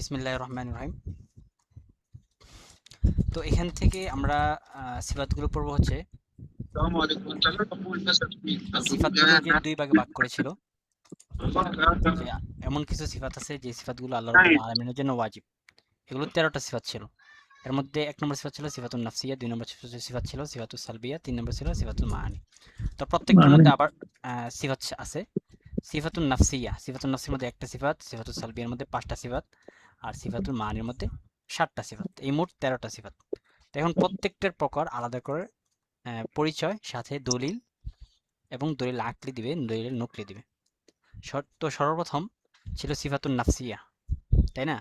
বিসমিল্লাহির রহমানির রহিম। তো এখান থেকে আমরা সিফাতগুলো পড়বো হচ্ছে সিফাতগুলো যে দুই ভাগে ভাগ করেছিল, যে এমন কিছু সিফাত আছে যে সিফাতগুলো আল্লাহ রাব্বুল আলামিনের জন্য ওয়াজিব। এগুলো 13টা সিফাত ছিল। এর মধ্যে এক নম্বর সিফাত ছিল সিফাতুন নাফসিয়া, দুই নম্বর সিফাত ছিল সিফাতুস সালবিয়া, তিন নম্বর ছিল সিফাতুল মাআনি। তো প্রত্যেকটার মানে মধ্যে আবার সিফাত আছে। সিফাতুন নাফসিয়া, সিফাতুন নাফসির মধ্যে একটা সিফাত, সিফাতুস সালবিয়ার মধ্যে 5টা সিফাত, আর সিফাতুল মাআনির মধ্যে 7টা সিফাত। এই মোট 13টা সিফাত। তো এখন প্রত্যেকটার প্রকার আলাদা করে পরিচয়, সাথে দলিল, এবং দলিল আকলি দিবে, দলিল নকলি দিবে। তো সর্বপ্রথম ছিল সিফাতুন নাফসিয়া, তাই না?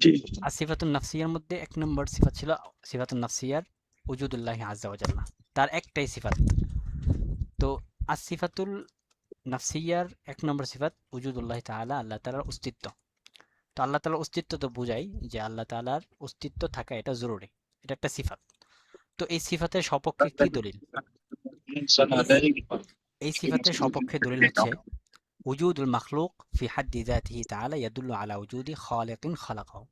জি আর সিফাতুন নাফসিয়ার মধ্যে এক নম্বর সিফাত ছিল সিফাতুন নাফসিয়ার উজুদুল্লাহ আজ্জা ওয়া জাল্লা, তার একটাই সিফাত। তো আর সিফাতুল নাফসিয়ার এক নম্বর সিফাত উজুদুল্লাহ তাআলা, আল্লাহ তাআলার অস্তিত্ব। তো আল্লাহ তাআলার অস্তিত্ব তো বুঝাই যে আল্লাহ তাআলার অস্তিত্ব থাকা এটা জরুরি, এটা একটা সিফাত। তো এই সিফাতের সপক্ষে কি দলিল? এই এই সিফাতের সপক্ষে দলিল হচ্ছে উজুদুল মাখলুক ফি হাদ্দি যাতিহি তাআলা ইয়াদুল্লু আলা উজুদি খালিকিন খালাকাহু।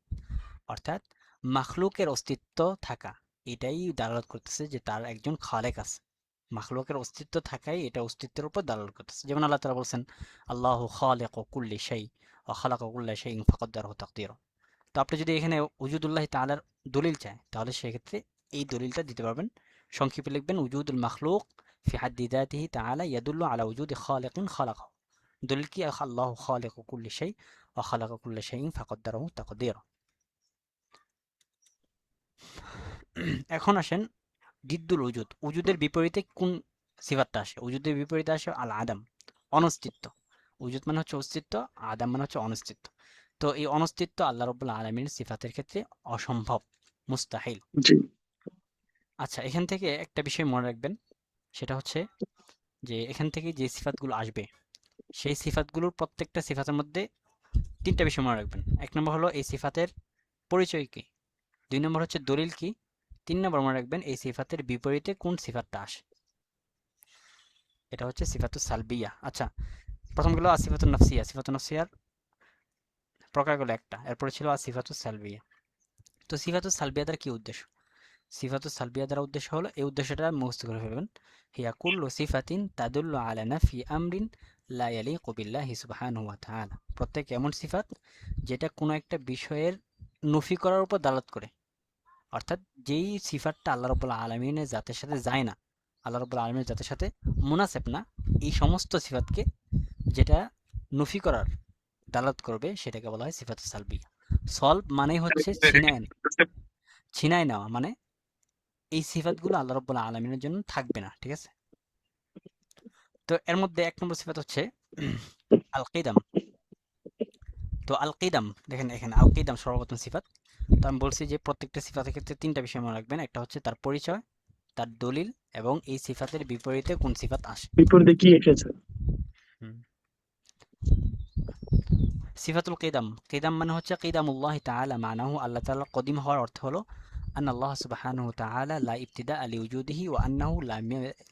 অর্থাৎ মাখলুকের অস্তিত্ব থাকা, এটাই দালালত করতেছে যে তার একজন খালেক আছে। মাখলুকের অস্তিত্ব থাকাই এটা অস্তিত্বের উপর দালালত করতেছে। যেমন আল্লাহ তাআলা বলছেন আল্লাহু খালিকু কুল্লি শাই ওয়া খালাকা কুল্লা শাইইন ফাকাদ্দারাহু তাকদীরা। তো আপনি যদি এখানে উজুদুল্লাহ তাআলার দলিল চায়, তাহলে সেক্ষেত্রে এই দলিলটা দিতে পারবেন। সংক্ষেপে লিখবেন উজুদুল মাখলুক ফি হাদ্দি যাতিহি তাআলা ইয়াদুল্লু আলা উজুদি খালিকিন খালাকাহু। দলিল কি? আল্লাহু খালিকু কুল্লি শাই ওয়া খালাকা কুল্লা শাইইন ফাকাদ্দারাহু তাকদীরা। এখন আসেন দিদ্দুল উজুদ। উজুদের বিপরীতে কোন সিফাতটা আসে? উজুদের বিপরীতে আসে আল আদম, অনস্তিত্ব। উজুদ মানে হচ্ছে অস্তিত্ব, আদম মানে হচ্ছে অনস্তিত্ব। তো এই অনস্তিত্ব আল্লাহ রাব্বুল আলামিনের সিফাতের ক্ষেত্রে অসম্ভব, মুস্তাহিল। জি আচ্ছা, এখান থেকে একটা বিষয় মনে রাখবেন, সেটা হচ্ছে যে এখান থেকে যে সিফাতগুলো আসবে, সেই সিফাতগুলোর প্রত্যেকটা সিফাতের মধ্যে তিনটা বিষয় মনে রাখবেন। এক নম্বর হলো এই সিফাতের পরিচয় কি, দুই নম্বর হচ্ছে দলিল কি, তিন নম্বর মনে রাখবেন এই সিফাতের বিপরীতে কোন সিফাতটা আসে। এটা হচ্ছে সিফাতুস সালবিয়া। আচ্ছা, প্রথম গেল আসিফাতুন নাফসিয়া। সিফাতুন নাফসিয়ার প্রকারগুলো একটা, এরপরে ছিল আসিফাতুস সালবিয়া। তো সিফাতুস সালবিয়া দ্বারা কি উদ্দেশ্য? সিফাতুস সালবিয়া দ্বারা উদ্দেশ্য হলো, এই উদ্দেশ্যটা মুখস্থ করে ফেলবেন, হিয়া কুল্লু সিফাতিন তাদুল্লু আলা নাফি আমরিন লা ইয়ালিকু বিল্লাহি সুবহানাহু ওয়া তাআলা। প্রত্যেক এমন সিফাত যেটা কোনো একটা বিষয়ের নফি করার উপর দালাত করে। অর্থাৎ যেই সিফাতটা আল্লাহ রাব্বুল আলামিনের জাতের সাথে যায় না, আল্লাহ রাব্বুল আলামিনের জাতের সাথে মুনাসেব না, এই সমস্ত সিফাতকে যেটা নফি করার দালাত করবে সেটাকে বলা হয় সিফাতুস সালবিয়া। সলব মানেই হচ্ছে ছিনায় নেওয়া, মানে এই সিফাতগুলো আল্লাহ রাব্বুল আলামিনের জন্য থাকবে না, ঠিক আছে? তো এর মধ্যে এক নম্বর সিফাত হচ্ছে আল কিদাম। তো আল কিদাম, দেখেন এখানে আল কিদাম সর্বপ্রথম সিফাত। তো আমি বলছি যে প্রত্যেকটা সিফাতের ক্ষেত্রে তিনটা বিষয় মনে রাখবেন, একটা হচ্ছে তার পরিচয়, তার দলিল, এবং এই সিফাতের বিপরীতে কোন সিফাত আসে। বিপরীতে কি এসেছে? হুম। সিফাতুল কিদাম, কিদাম মানে হচ্ছে কিদামুল্লাহ তাআলা মানাহু, আল্লাহ তাআলা কদিম হওয়ার অর্থ হলো আন আল্লাহ সুবহানাহু তাআলা লা ইবতিদা আলি উজুদিহি ওয়া আন্নাহু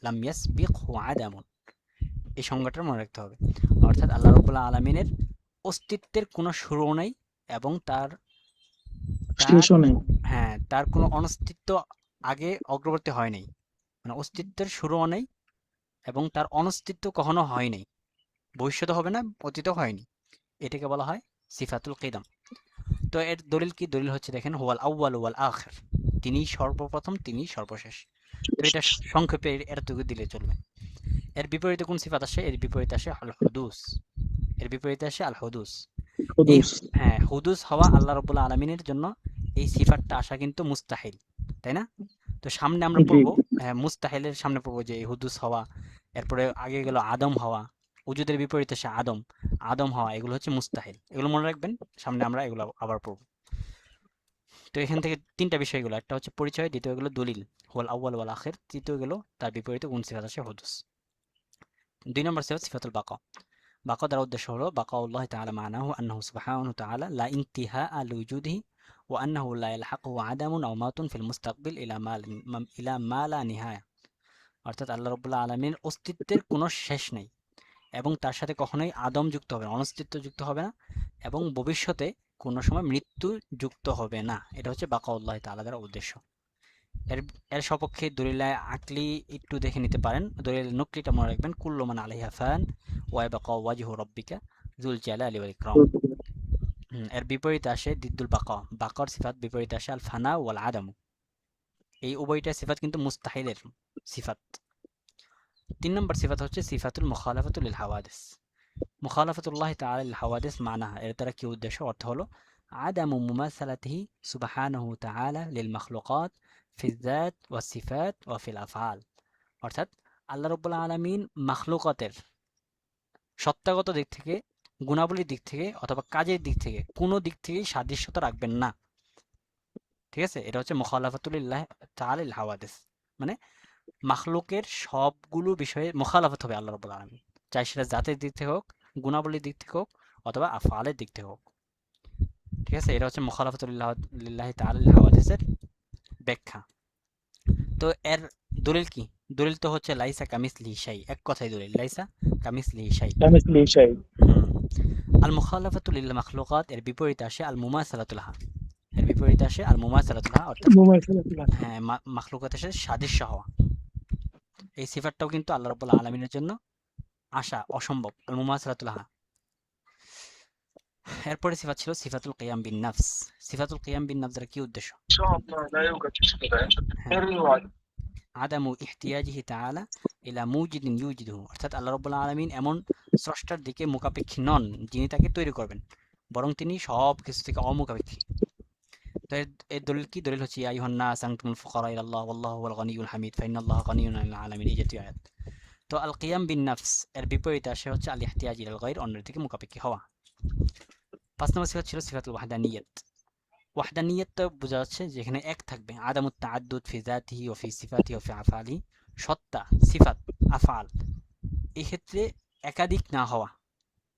লাম ইয়াসবিকহু আদামুন। এই সংজ্ঞাটা মনে রাখতে হবে। অর্থাৎ আল্লাহ রাব্বুল আলামিনের অস্তিত্বের কোনো শুরু নেই, এবং তার তার শেষও নেই। হ্যাঁ, তার কোনো অনস্তিত্ব আগে অগ্রবর্তী হয় নাই। মানে অস্তিত্বের শুরুও নেই, এবং তার অনস্তিত্ব কখনো হয় নাই, ভবিষ্যতে হবে না, অতীতও হয়নি। এটাকে বলা হয় সিফাতুল কিদাম। তো এর দলিল কি? দলিল হচ্ছে দেখেন হুয়াল আউয়াল ওয়াল আখির, তিনিই সর্বপ্রথম, তিনিই সর্বশেষ। তো এটা সংক্ষেপে এতটুকু দিলে চলবে। এর বিপরীতে কোন সিফাত আসে? এর বিপরীতে আসে আল হুদুস। এর বিপরীতে আসে আল হুদুস। এই, হুদুস। হ্যাঁ, হুদুস হওয়া আল্লাহ রাব্বুল আলামিনের জন্য এই সিফাতটা আসা কিন্তু মুস্তাহিল, তাই না? তো সামনে আমরা জি পড়বো, হ্যাঁ, মুস্তাহিলের সামনে পড়বো যে এই হুদুস হওয়া, এরপরে আগে গেল আদম হওয়া, উজুদের বিপরীতে সে আদম, আদম হওয়া, এগুলো হচ্ছে মুস্তাহিল। এগুলো মনে রাখবেন, সামনে আমরা এগুলো আবার পড়বো। তো এখান থেকে তিনটা বিষয় গেলো, একটা হচ্ছে পরিচয়, দ্বিতীয় গেলো দলিল ওয়াল আউয়াল ওয়াল আখির, তৃতীয় গেলো তার বিপরীতে কোন সিফাত আসে, হুদুস। দুই নম্বর সিফাত সিফাতুল বাকা। বাকা দ্বারা উদ্দেশ্য হলো বাকাউল্লাহ তাআলা মানাহু আন্নাহু সুবহানাহু তাআলা লা ইনতিহাআ লিউজুদিহি ওয়া আন্নাহু লা ইয়ালহাকুহু আদামুন আও মাউতুন ফিল মুস্তাকবিল ইলা মা লা নিহায়া। অর্থাৎ আল্লাহ রাব্বুল আলামিনের অস্তিত্বের কোনো শেষ নেই, এবং তার সাথে কখনোই আদম যুক্ত হবে না, অনস্তিত্ব যুক্ত হবে না, এবং ভবিষ্যতে কোনো সময় মৃত্যু যুক্ত হবে না, এটা হচ্ছে বাকাউল্লাহ তাআলা দ্বারা উদ্দেশ্য। এর এর সপক্ষে দলিলায় আকলি একটু দেখে নিতে পারেন, দলিল নকলিটা মনে রাখবেন, কুল্লু মান আলাইহা ফান ওয়া ইয়াবকা ওয়াজহু রাব্বিকা যুল জালালি ওয়াল ইকরাম। এর বিপরীতে আসে দিদ্দুল বাকা, বাকার সিফাত বিপরীতে আসে আল ফানা ওয়াল আদম। এই উভয়টা সিফাত কিন্তু মুস্তাহিলের সিফাত। 3 নম্বর সিফাত হচ্ছে সিফাতুল মুখালাফাতুল লিল হাওয়াদিস। মুখালাফাতুল্লাহ তাআলা লিল হাওয়াদিস মানাহা, এর দ্বারা কি উদ্দেশ্য, অর্থ হলো আদামু মুমাসালাতিহি সুবহানাহু তাআলা লিল মাখলুকাত ফিল যাত ওয়াস সিফাত ওয়া ফিল আফআল। অর্থাৎ আল্লাহ রাব্বুল আলামিন মাখলুকাতের সত্তাগত দিক থেকে, গুণাবলীর দিক থেকে অথবা কাজের দিক থেকে কোনো দিক থেকেই সাদৃশ্যতা রাখবেন না। ঠিক আছে, এটা হচ্ছে মুখালাফাতুলিল্লাহ তাআলা লিল হাওয়াদিস, মানে মাখলুকের সবগুলো বিষয়ে মুখালাফত হবে আল্লাহ রাব্বুল আলামিন, চাই সেটা জাতের দিক থেকে হোক, গুণাবলীর দিক থেকে হোক, অথবা আফআলের দিক থেকে হোক। ঠিক আছে, এটা হচ্ছে মুখালাফাতুলিল্লাহ লিল্লাহি তাআলা লিল হাওয়াদিসের ব্যাখ্যা। তো এর দলিল কি? দলিল তো হচ্ছে লাইসা কামিসলিহি শাই, এক কথায় দলিল লাইসা কামিসলিহি শাই। কামিসলিহি শাই। আল মুখালাফাতু লিল মাখলুকাত এর বিপরীতে আসে আল মুমাসালাতু লাহা, এর বিপরীতে আসে আল মুমাসালাতু লাহা, অর্থাৎ মুমাসালাতুল্লাহ। হ্যাঁ মাখলুকাতের সাথে সাদৃশ্য হওয়া। এই সিফাতটাও কিন্তু আল্লাহ রাব্বুল আলামিনের জন্য আসা অসম্ভব, আল মুমাসালাতু লাহা। এরপরে সিফাত ছিল সিফাতুল কিয়াম বিন নাফস। সিফাতুল কিয়াম বিন নাফস এর কি উদ্দেশ্য? إن شاء الله لا يوجد اشتباه. হ্যাঁ, আদামু ইহতিয়াজিহি তাআলা ইলা মুজিদিন ইউজিদুহু, অর্থাৎ আল্লাহ রাব্বুল আলামিন এমন স্রষ্টার দিকে মুখাপেক্ষী নন যিনি তাকে তৈরি করবেন, বরং তিনি সব কিছু থেকে অমুখাপেক্ষী। তো এর দলিল কি? দলিল হচ্ছে ইয়া আইয়ুহান নাস আনতুমুল ফুকারা ইলাল্লাহ ওয়াল্লাহু হুয়াল গনিয়্যুল হামিদ ফাইনাল্লাহা গনিয়্যুন আনিল আলামিন, এই জাতীয় আয়াত। তো আল কিয়াম বিন নাফস এর বিপরীতে আসে হচ্ছে আল ইহতিয়াজ ইলাল গায়র, অন্যের দিকে মুখাপেক্ষী হওয়া। 5 নম্বর সিফাত ছিল সিফাতুল ওয়াহদানিয়াত। ওয়াহদানিয়াত তো বোঝা যাচ্ছে যেখানে এক থাকবে, আদামুত তাআদ্দুদ ফি যাতিহি ওয়া ফি সিফাতিহি ওয়া ফি আফআলিহি, সত্তা, সিফাত, আফআল এই ক্ষেত্রে একাধিক না হওয়া,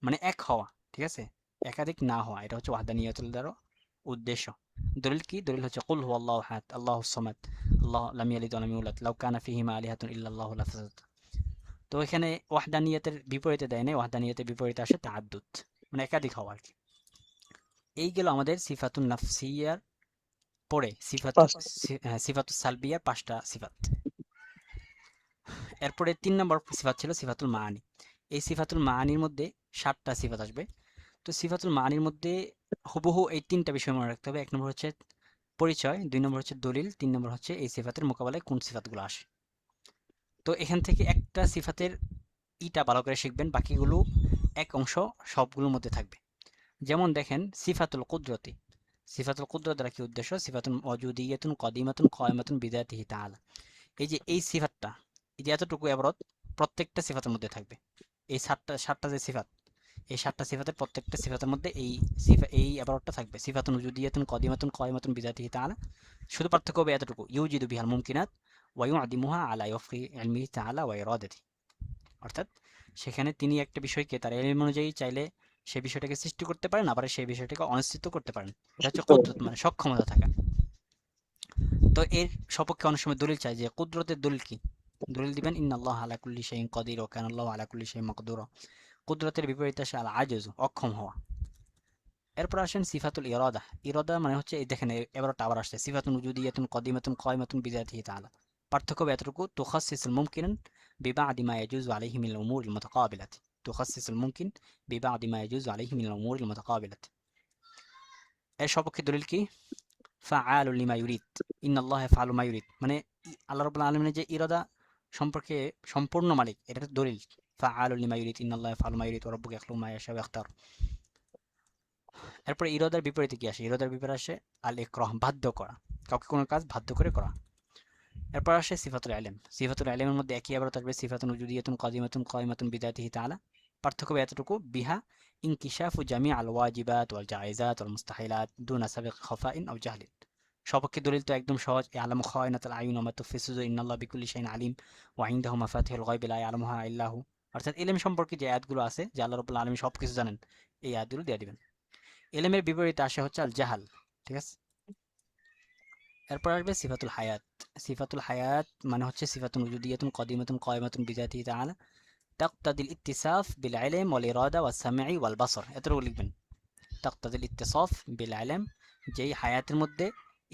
মানে এক হওয়া। ঠিক আছে, একাধিক না হওয়া, এটা হচ্ছে ওয়াহদানিয়াতুল দ্বারা উদ্দেশ্য। দলিল কি? দলিল হচ্ছে কুল হুয়াল্লাহু আহাদ আল্লাহুস সামাদ আল্লাহু লাম ইয়ালিদ ওয়া লাম ইউলাদ লাউ কানা ফীহিমা আলিহাতুন ইল্লাল্লাহু লাফাসাদাত। তো এখানে ওয়াহদানিয়াতের বিপরীতে দেয় নাই, ওয়াহদানিয়াতের বিপরীতে আসে তাআদ্দুদ, মানে একাধিক হওয়া আর কি। এই গেল আমাদের সিফাতুন নাফসিয়ার পরে পাঁচটা। সিফাতুস সালবিয়ার 5টা সিফাত। এরপরে 3 নম্বর সিফাত ছিল সিফাতুল মাআনি। এই সিফাতুল মাআনির মধ্যে 7টা সিফাত আসবে। তো সিফাতুল মাআনির মধ্যে হুবহু এই 3টা বিষয় মনে রাখতে হবে। 1 নম্বর হচ্ছে পরিচয়, 2 নম্বর হচ্ছে দলিল, 3 নম্বর হচ্ছে এই সিফাতের মোকাবেলায় কোন সিফাতগুলো আসে। তো এখান থেকে একটা সিফাতের ইটা ভালো করে শিখবেন, বাকিগুলো এক অংশ সবগুলোর মধ্যে থাকবে। যেমন দেখেন সিফাতুল কুদরতি, সিফাতুল কুদরত দ্বারা কি উদ্দেশ্য? সিফাতুন ওয়াজুদিয়াতুন কদিমাতুন কায়মাতুন বিযাতিহি তাআলা। এই যে এই সিফাতটা, এই যে এতটুকু এবারত প্রত্যেকটা সিফাতের মধ্যে থাকবে। এই সাতটা যে সিফাত, এই 7টা সিফাতের প্রত্যেকটা সিফাতের মধ্যে এই এবারতটা থাকবে। সিফাতুন উজুদিয়াতুন কদিমাতুন কায়মাতুন বিযাতিহি তাআলা, শুধু পার্থক্য হবে এতটুকু, ইউজিদু বিহাল মুমকিনাত ওয়া ইউআদিমুহা আলা ওয়ফকি ইলমিহি তাআলা ওয়া ইরাদাতিহি। অর্থাৎ সেখানে তিনি একটা বিষয়কে তার ইলম অনুযায়ী চাইলে সেই বিষয়টাকে সৃষ্টি করতে পারেন, আবার সেই বিষয়টাকে অনিশ্চিত করতে পারেন। এটা হচ্ছে কুদরত, মানে সক্ষমতা থাকা। তো এর সপক্ষে অনেক সময় দলিল চাই যে কুদরতের দলিল কি? দলিল দিবেন ইন্নাল্লাহ আলা কুল্লি শাইইন কাদির ওয়া কানা আল্লাহু আলা কুল্লি শাইইন মাকদুরা। কুদরতের বিপরীতে আসে আল আজজ, অক্ষম হওয়া। এরপর আসেন সিফাতুল ইরাদা। ইরাদা মানে হচ্ছে এই দেখেন এবারটা আবার আসছে সিফাতুন উজুদিয়াতুন কদিমাতুন কায়মাতুন বিযাতিহি তাআলা। পার্থক্য এতটুকু, তুখাসসিসুল মুমকিনান বিবাদি মা ইয়াজুজু আলাইহি মিনাল উমুরিল মুতাকাবিলাতি। তুখাসসিসুল মুমকিন বিবাদি মা ইয়াজুজু আলাইহি মিনাল উমুরিল মুতাকাবিলাতি। এর সপক্ষে দলিল কি? ফাআলু লিমা ইউরিদ, ইন্নাল্লাহ ইয়াফআলু মা ইউরিদ, মানে আল্লাহ রাব্বুল আলামিনের যে ইরাদা সম্পর্কে সম্পূর্ণ মালিক, এটা দলিল। ফাআলু লিমা ইউরিদ ইন্নাল্লাহ ইয়াফআলু মা ইউরিদ ওয়া রাব্বুকা ইয়াখলুকু মা ইয়াশাউ ওয়া ইয়াখতার। এরপরে ইরাদার বিপরীতে কি আসে? ইরাদার বিপরীতে আসে আল ইকরাহ, বাধ্য করা, কাউকে কোনো কাজ বাধ্য করে করা। এরপর আসে সিফাতুল ইলম। সিফাতুল ইলমের মধ্যে একই আবার আসবে সিফাতুন উজুদিয়াতুন কাদিমাতুন কায়মাতুন বিযাতিহি তাআলা। পার্থক্য এতটুকু, বিহা ইনকিশাফু জামি আল ওয়াজিবাত ওয়াল জায়েজাত ওয়াল মুস্তাহিলাত দুনা সাবিক খাফাইন আও জাহলিন। সপক্ষে দলিল তো একদম সহজ, ইয়ালামু খায়িনাতাল আয়ুন ওয়া মা তুখফি সুদুর ইন্নাল্লাহা বিকুল্লি শাইইন আলিম ওয়া ইনদাহু মাফাতিহুল গায়বি লা ইয়ালামুহা ইল্লা হু। অর্থাৎ ইলম সম্পর্কে যে আয়াতগুলো আছে যে আল্লাহ রাব্বুল আলামিন সবকিছু জানেন, এই আয়াতগুলো দিয়ে দিবেন। ইলমের বিপরীতে আসে হচ্ছে আল জাহাল। ঠিক আছে, এরপর আসবে সিফাতুল হায়াত। সিফাতুল হায়াত মানে হচ্ছে সিফাতুন উজুদিয়াতুন কদিমাতুন কায়মাতুন বিযাতিহি তাআলা তাকতাদিল ইত্তিসাফ বিল ইলম ওয়াল ইরাদা ওয়াস সামঈ ওয়াল বাসর। এতটুকু লিখবেন। তাকতাদিল ইত্তিসাফ বিল ইলম, যেই হায়াতের মধ্যে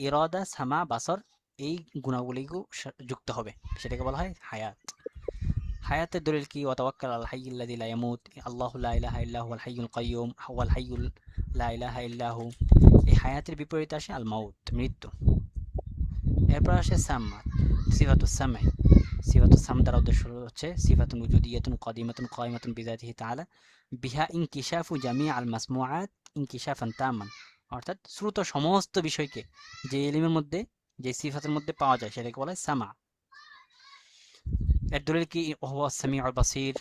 ইরাদা, সামা, বাসর এই গুণাবলীগুলো যুক্ত হবে সেটাকে বলা হয় হায়াত। হায়াতের দলিল কি? ওয়াতাওয়াক্কাল আল হাইয়্যিল্লাযী লা ইয়ামুত, আল্লাহু লা ইলাহা ইল্লা হুয়াল হাইয়্যুল কাইয়্যুম, হুয়াল হাইয়্যুল লা ইলাহা ইল্লা হু। এই হায়াতের বিপরীতে আসে আল মাউত, মৃত্যু। এরপর আসে সাম্মা, সিফাতুস সামঈ। সিফাতুস সাম দ্বারা উদ্দেশ্য হচ্ছে সিফাতুন উজুদিয়াতুন কাদিমাতুন কায়িমাতুন বিযাতিহি তাআলা বিহা ইনকিশাফু জামি আল মাসমুআত ইনকিশাফান তাম্মান, অর্থাৎ শ্রুত সমস্ত বিষয়কে যে ইলমের মধ্যে, যে সিফাতের মধ্যে পাওয়া যায় সেটাকে বলা হয় সামা। এর দলিল কি? ওহুয়া সামিউল বাসীর,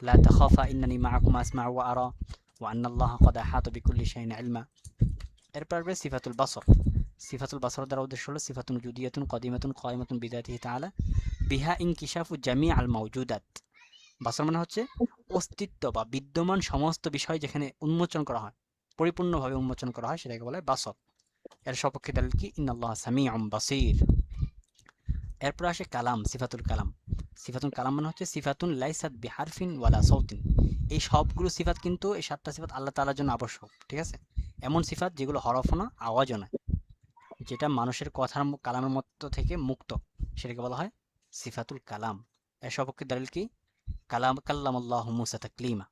লা তাখাফা ইন্নানি মাআকুমা আসমাউ ওয়া আরা ওয়া আন্নাল্লাহা ক্বাদ আহাতা বিকুল্লি শাইইন ইলমা। এরপর আসবে সিফাতুল বাসর। সিফাতুল বাসর দ্বারা উদ্দেশ্য হলো সিফাতুন উজুদিয়াতুন কাদিমাতুন কায়িমাতুন বিযাতিহি তাআলা বিহা ইনকিশাফু জামি আল মাওজুদাত। বাসর মানে হচ্ছে অস্তিত্ব বা বিদ্যমান সমস্ত বিষয় যেখানে উন্মোচন করা হয়, পরিপূর্ণভাবে উন্মোচন করা হয় সেটাকে বলে বাসর। এর সপক্ষে দলিল কি? ইন্নাল্লাহা সামিউম বাসীর। এরপর আসে কালাম, সিফাতুল কালাম। সিফাতুল কালাম মানে হচ্ছে সিফাতুন লাইসাত বিহারফিন ওয়ালা সাউতিন। এই সবগুলো সিফাত কিন্তু, এই সাতটা সিফাত আল্লাহ তাআলার জন্য আবশ্যক, ঠিক আছে? এমন সিফাত যেগুলো হরফও না, আওয়াজও নয়, যেটা মানুষের কথার কালামের মধ্য থেকে মুক্ত, সেটাকে বলা হয় সিফাতুল কালাম। এর সপক্ষে দলিল কি? কালাম কাল্লামাল্লাহু মূসা তাকলিমা।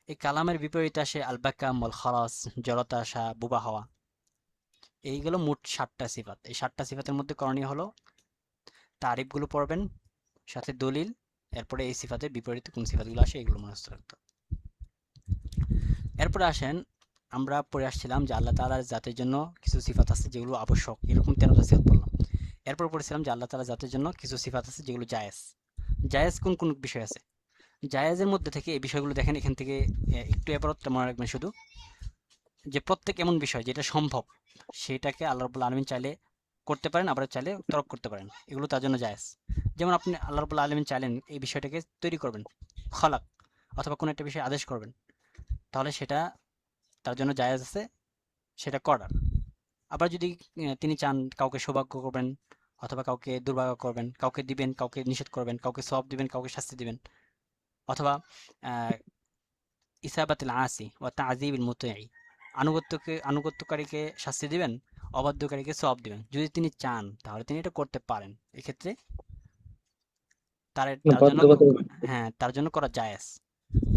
এই কালামের বিপরীতে আসে আল বাকাম ওয়াল খারাস, জড়তা আসা, বোবা হওয়া। এইগুলো মোট ৭টা সিফাত। এই ৭টা সিফাতের মধ্যে করণীয় হলো তারিফগুলো পড়বেন, সাথে দলিল, এরপরে এই সিফাতের বিপরীতে কোন সিফাতগুলো আসে এগুলো মনস্থ রাখতে হবে। এরপরে আসেন, আমরা পড়ে আসছিলাম যে আল্লাহ তাআলার জাতের জন্য কিছু সিফাত আছে যেগুলো আবশ্যক, এরকম 13টা সিফাত বললাম। এরপর পড়েছিলাম যে আল্লাহ তাআলার জাতের জন্য কিছু সিফাত আছে যেগুলো জায়েজ। জায়েজ কোন কোন বিষয় আছে? জায়েজের মধ্যে থেকে এই বিষয়গুলো দেখেন, এখান থেকে একটু এবারটা মনে রাখবেন শুধু, যে প্রত্যেক এমন বিষয় যেটা সম্ভব সেটাকে আল্লাহ রাব্বুল আলামিন চাইলে করতে পারেন, আবার চাইলে তরক করতে পারেন, এগুলো তার জন্য জায়েজ। যেমন আপনি আল্লাহ রাব্বুল আলামিন চাইলেন এই বিষয়টাকে তৈরি করবেন, খলাক, অথবা কোনো একটা বিষয় আদেশ করবেন, তাহলে সেটা তার জন্য জায়েজ আছে সেটা করার। আবার যদি তিনি চান কাউকে সৌভাগ্য করবেন, অথবা কাউকে দুর্ভাগ্য করবেন, কাউকে দিবেন, কাউকে নিষেধ করবেন, কাউকে সওয়াব দিবেন, কাউকে শাস্তি দিবেন, অথবা আহ, ইসাবাতুল আসি ওয়া তাযীবিল মুতিঈ, আনুগত্যকারীকে শাস্তি দিবেন, অবাধ্যকারীকে সওয়াব দিবেন। যদি তিনি চান তাহলে তিনি এটা করতে পারেন। এক্ষেত্রে তার জন্য, বাধ্যবাধকতা। হ্যাঁ, তার জন্য করা জায়েজ।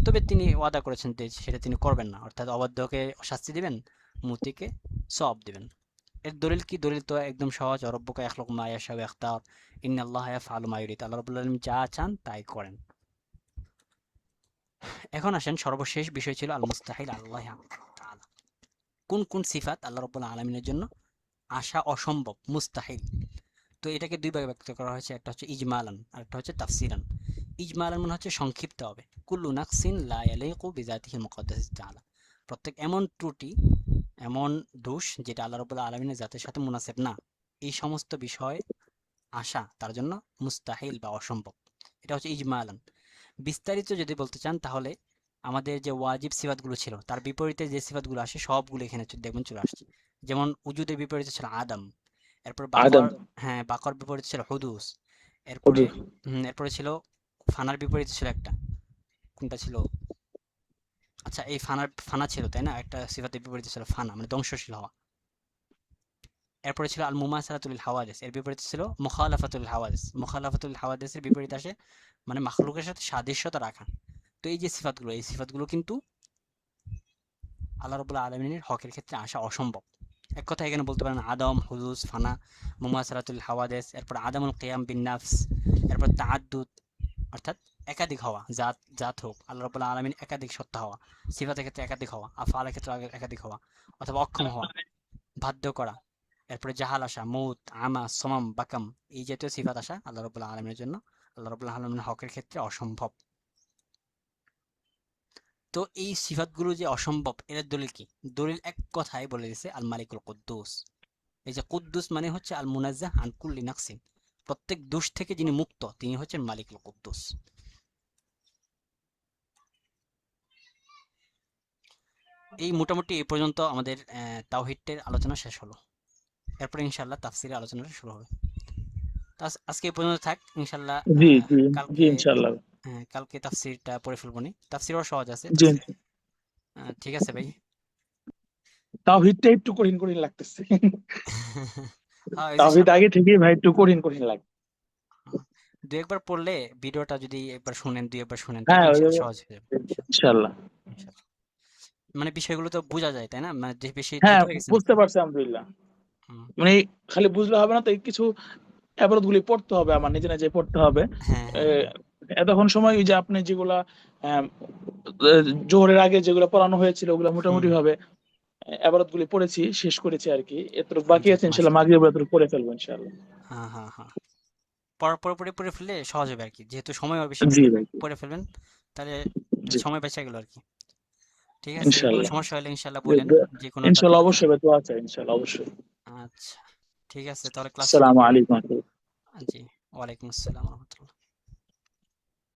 তবে তিনি ওয়াদা করেছেন যে সেটা তিনি করবেন না, অর্থাৎ অবাধ্যকে শাস্তি দিবেন, মুতিকে সওয়াব দিবেন। এর দলিল কি? দলিল তো একদম সহজ, রব্বুকা ইয়াখলুকু মা ইয়াশাউ ওয়া ইয়াখতার, ইন্নাল্লাহা ইয়াফআলু মা ইউরিদ। আল্লাহ রাব্বুল আলামিন যা চান তাই করেন। এখন আসেন, সর্বশেষ বিষয় ছিল আল মুস্তাহিল আল্লাহ তাআলা। কোন কোন সিফাত আল্লাহ রাব্বুল আলামিনের জন্য আসা অসম্ভব, মুস্তাহিল। তো এটাকে দুই ভাগে ব্যক্ত করা হয়েছে, একটা হচ্ছে ইজমালান আর একটা হচ্ছে তাফসিরান। ইজমালান মানে হচ্ছে সংক্ষিপ্ত হবে, কুল্লু নাকসিন লা ইয়ালিকু বিযাতিহিল মুকদ্দাসাতি তাআলা। প্রত্যেক এমন ত্রুটি, এমন দোষ যেটা আল্লাহ রাব্বুল আলামিনের জাতের সাথে মুনাসিব না, এই সমস্ত বিষয় আসা তার জন্য মুস্তাহিল বা অসম্ভব। এটা হচ্ছে ইজমালান। বিস্তারিত যদি বলতে চান তাহলে আমাদের যে ওয়াজিব সিফাতগুলো ছিল তার বিপরীতে যে সিফাতগুলো আসে সবগুলো এখানে দেখবেন চলে আসছে। যেমন উজুদের বিপরীতে ছিল আদম, এরপর বাকর, আদম, হ্যাঁ বাকর বিপরীতে ছিল হুদুস, এরপরে হুদুস, এরপরে ছিল ফানার বিপরীতে ছিল একটা, কোনটা ছিল? আচ্ছা, এই ফানা ছিল তাই না, একটা সিফাতের বিপরীতে ছিল ফানা, মানে ধ্বংসশীল হওয়া। এরপরে ছিল আল মুমাসালাতুল হাওয়াদিস, এর বিপরীতে ছিল মুখালাফাতুল হাওয়াদিস। মুখালাফাতুল হাওয়াদিসের বিপরীতে আসে মানে মাখলুকের সাথে সাদৃশ্যতা রাখা। তো এই যে সিফাতগুলো, এই সিফাতগুলো কিন্তু আল্লাহ রাব্বুল আলামিনের হকের ক্ষেত্রে আসা অসম্ভব। এক কথা এখানে বলতে পারেন আদম, হুদুস, ফানা, মুমাসালাতুল হাওয়াদিস, এরপর আদামুল কিয়াম বিন নাফস, এরপর তাআদ্দুদ, অর্থাৎ একাধিক হওয়া, জাত জাত হোক, আল্লাহ রাব্বুল আলামিন একাধিক সত্তা হওয়া, সিফাতের ক্ষেত্রে একাধিক হওয়া, আফআলের ক্ষেত্রে একাধিক হওয়া, অথবা অক্ষম হওয়া, বাধ্য করা, এরপরে জাহাল আসা, মৌত, আমা, সমাম, বাকাম, এই জাতীয় সিফাত আসা আল্লাহ রাব্বুল আলামিনের জন্য, আল্লাহ রাব্বুল আলামিনের হকের ক্ষেত্রে অসম্ভব। তো এই সিফাতগুলো যে অসম্ভব এর দলিল কি? দলিল এক কথায় বলে দিয়েছে আল মালিকুল কুদ্দুস। এই যে কুদ্দুস মানে হচ্ছে আল মুনাজ্জাহ আন কুল্লি নাকসিন, প্রত্যেক দোষ থেকে যিনি মুক্ত তিনি হচ্ছেন মালিকুল কুদ্দুস। এই মোটামুটি এই পর্যন্ত আমাদের তাওহীদের আলোচনা শেষ হলো। এরপরে ইনশাআল্লাহ তাফসীরের আলোচনাটা শুরু হবে। তো আজকে এই পর্যন্ত থাক ইনশাআল্লাহ। জি জি জি, কালকে, ইনশাআল্লাহ। কালকে তাফসীরটা পড়ে ফেলবো নি, তাফসীরও সহজ আছে জি, তাফসীর। ঠিক আছে ভাই। তাওহীদটা একটু কঠিন কঠিন লাগতেছে। হ্যাঁ, ওই যে তাওহীদ আগে থেকেই ভাই একটু কঠিন কঠিন লাগে। দু একবার পড়লে ভিডিওটা যদি একবার শুনেন, দুই একবার শুনেন, হ্যাঁ তাহলে ওই যে ইনশাল্লাহ সহজ হয়ে যাবে। ইনশাআল্লাহ। ইনশাল্লাহ। মানে বিষয়গুলো তো বোঝা যায়, তাই না? মানে যে বেশি দ্রুত হ্যাঁ হয়ে গেছে বুঝতে নাকি? পারছি আলহামদুলিল্লাহ। হুম। মানে খালি বুঝলে হবে না তো, এই কিছু এবারত গুলি পড়তে হবে, আমার নিজে নিজে পড়তে হবে। হ্যাঁ, এ, হ্যাঁ, হ্যাঁ। এতক্ষণ সময় ওই যে আপনি যেগুলা আম, জোহরের আগে যেগুলো পড়ানো হয়েছিল ওগুলো হুম, মোটামুটি ভাবে এবারত গুলি পড়েছি, শেষ করেছি আর কি। এতটুকু বাকি যাক আছে, ইনশাল্লাহ মাশাআল্লাহ। মাগরিব এতটুকু পড়ে ফেলবো ইনশাল্লাহ। হ্যাঁ, হ্যাঁ, হ্যাঁ। পুরোপুরি পড়ে ফেললে সহজ হবে আর কি, যেহেতু সময়ও বেশি জি নেই। ভাই। পড়ে ফেলবেন, তাহলে জি সময় বেঁচে গেল আর কি। ঠিক আছে, কোনো ইনশাল্লাহ। সমস্যা হলে ইনশাল্লাহ বলেন, যে কোনোটা ইনশাল্লাহ ঠিক অবশ্যই ভাই, দোয়া চাই ইনশাল্লাহ অবশ্যই। আচ্ছা, ঠিক আছে, তাহলে ক্লাস শুরু আসসালামু করি। আলাইকুম। জি, ওয়ালাইকুম আসসালাম রহমতুল্লাহ।